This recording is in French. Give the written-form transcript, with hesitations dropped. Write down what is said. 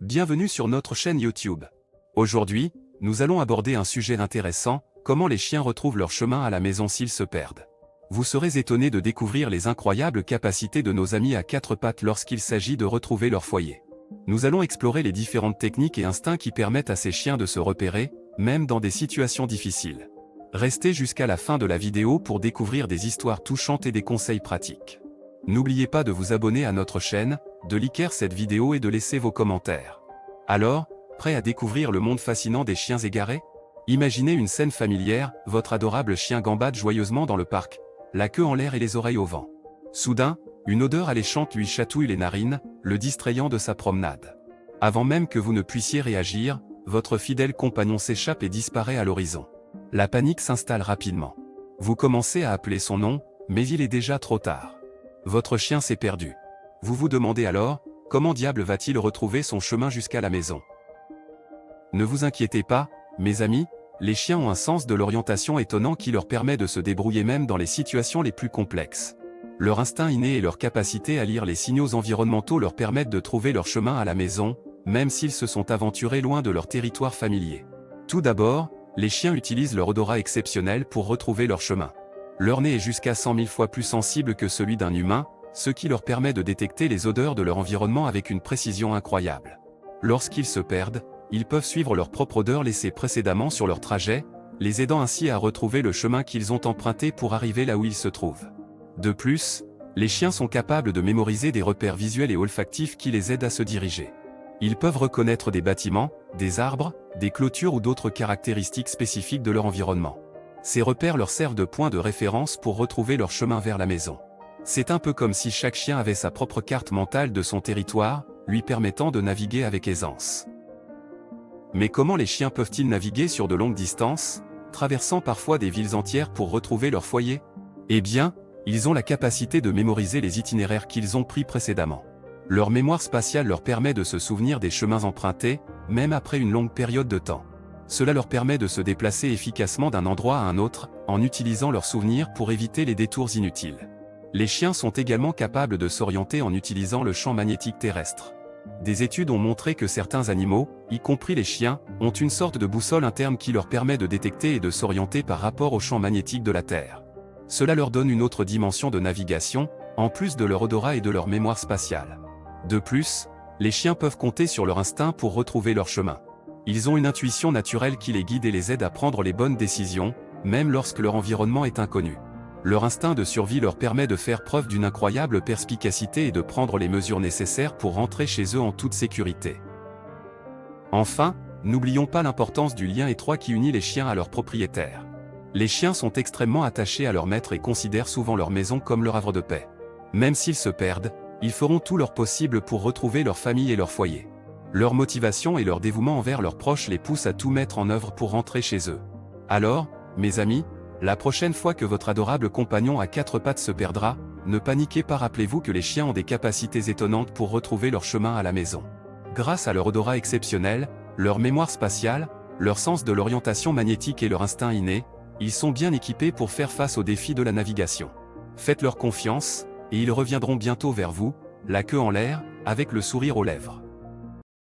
Bienvenue sur notre chaîne YouTube. Aujourd'hui, nous allons aborder un sujet intéressant, comment les chiens retrouvent leur chemin à la maison s'ils se perdent. Vous serez étonné de découvrir les incroyables capacités de nos amis à quatre pattes lorsqu'il s'agit de retrouver leur foyer. Nous allons explorer les différentes techniques et instincts qui permettent à ces chiens de se repérer, même dans des situations difficiles. Restez jusqu'à la fin de la vidéo pour découvrir des histoires touchantes et des conseils pratiques. N'oubliez pas de vous abonner à notre chaîne, de liker cette vidéo et de laisser vos commentaires. Alors, prêt à découvrir le monde fascinant des chiens égarés? Imaginez une scène familière, votre adorable chien gambade joyeusement dans le parc, la queue en l'air et les oreilles au vent. Soudain, une odeur alléchante lui chatouille les narines, le distrayant de sa promenade. Avant même que vous ne puissiez réagir, votre fidèle compagnon s'échappe et disparaît à l'horizon. La panique s'installe rapidement. Vous commencez à appeler son nom, mais il est déjà trop tard. Votre chien s'est perdu. Vous vous demandez alors, comment diable va-t-il retrouver son chemin jusqu'à la maison? Ne vous inquiétez pas, mes amis, les chiens ont un sens de l'orientation étonnant qui leur permet de se débrouiller même dans les situations les plus complexes. Leur instinct inné et leur capacité à lire les signaux environnementaux leur permettent de trouver leur chemin à la maison, même s'ils se sont aventurés loin de leur territoire familier. Tout d'abord, les chiens utilisent leur odorat exceptionnel pour retrouver leur chemin. Leur nez est jusqu'à 100 000 fois plus sensible que celui d'un humain, ce qui leur permet de détecter les odeurs de leur environnement avec une précision incroyable. Lorsqu'ils se perdent, ils peuvent suivre leur propre odeur laissée précédemment sur leur trajet, les aidant ainsi à retrouver le chemin qu'ils ont emprunté pour arriver là où ils se trouvent. De plus, les chiens sont capables de mémoriser des repères visuels et olfactifs qui les aident à se diriger. Ils peuvent reconnaître des bâtiments, des arbres, des clôtures ou d'autres caractéristiques spécifiques de leur environnement. Ces repères leur servent de point de référence pour retrouver leur chemin vers la maison. C'est un peu comme si chaque chien avait sa propre carte mentale de son territoire, lui permettant de naviguer avec aisance. Mais comment les chiens peuvent-ils naviguer sur de longues distances, traversant parfois des villes entières pour retrouver leur foyer? Eh bien, ils ont la capacité de mémoriser les itinéraires qu'ils ont pris précédemment. Leur mémoire spatiale leur permet de se souvenir des chemins empruntés, même après une longue période de temps. Cela leur permet de se déplacer efficacement d'un endroit à un autre, en utilisant leurs souvenirs pour éviter les détours inutiles. Les chiens sont également capables de s'orienter en utilisant le champ magnétique terrestre. Des études ont montré que certains animaux, y compris les chiens, ont une sorte de boussole interne qui leur permet de détecter et de s'orienter par rapport au champ magnétique de la Terre. Cela leur donne une autre dimension de navigation, en plus de leur odorat et de leur mémoire spatiale. De plus, les chiens peuvent compter sur leur instinct pour retrouver leur chemin. Ils ont une intuition naturelle qui les guide et les aide à prendre les bonnes décisions, même lorsque leur environnement est inconnu. Leur instinct de survie leur permet de faire preuve d'une incroyable perspicacité et de prendre les mesures nécessaires pour rentrer chez eux en toute sécurité. Enfin, n'oublions pas l'importance du lien étroit qui unit les chiens à leurs propriétaires. Les chiens sont extrêmement attachés à leur maître et considèrent souvent leur maison comme leur havre de paix. Même s'ils se perdent, ils feront tout leur possible pour retrouver leur famille et leur foyer. Leur motivation et leur dévouement envers leurs proches les poussent à tout mettre en œuvre pour rentrer chez eux. Alors, mes amis, la prochaine fois que votre adorable compagnon à quatre pattes se perdra, ne paniquez pas, rappelez-vous que les chiens ont des capacités étonnantes pour retrouver leur chemin à la maison. Grâce à leur odorat exceptionnel, leur mémoire spatiale, leur sens de l'orientation magnétique et leur instinct inné, ils sont bien équipés pour faire face aux défis de la navigation. Faites-leur confiance, et ils reviendront bientôt vers vous, la queue en l'air, avec le sourire aux lèvres.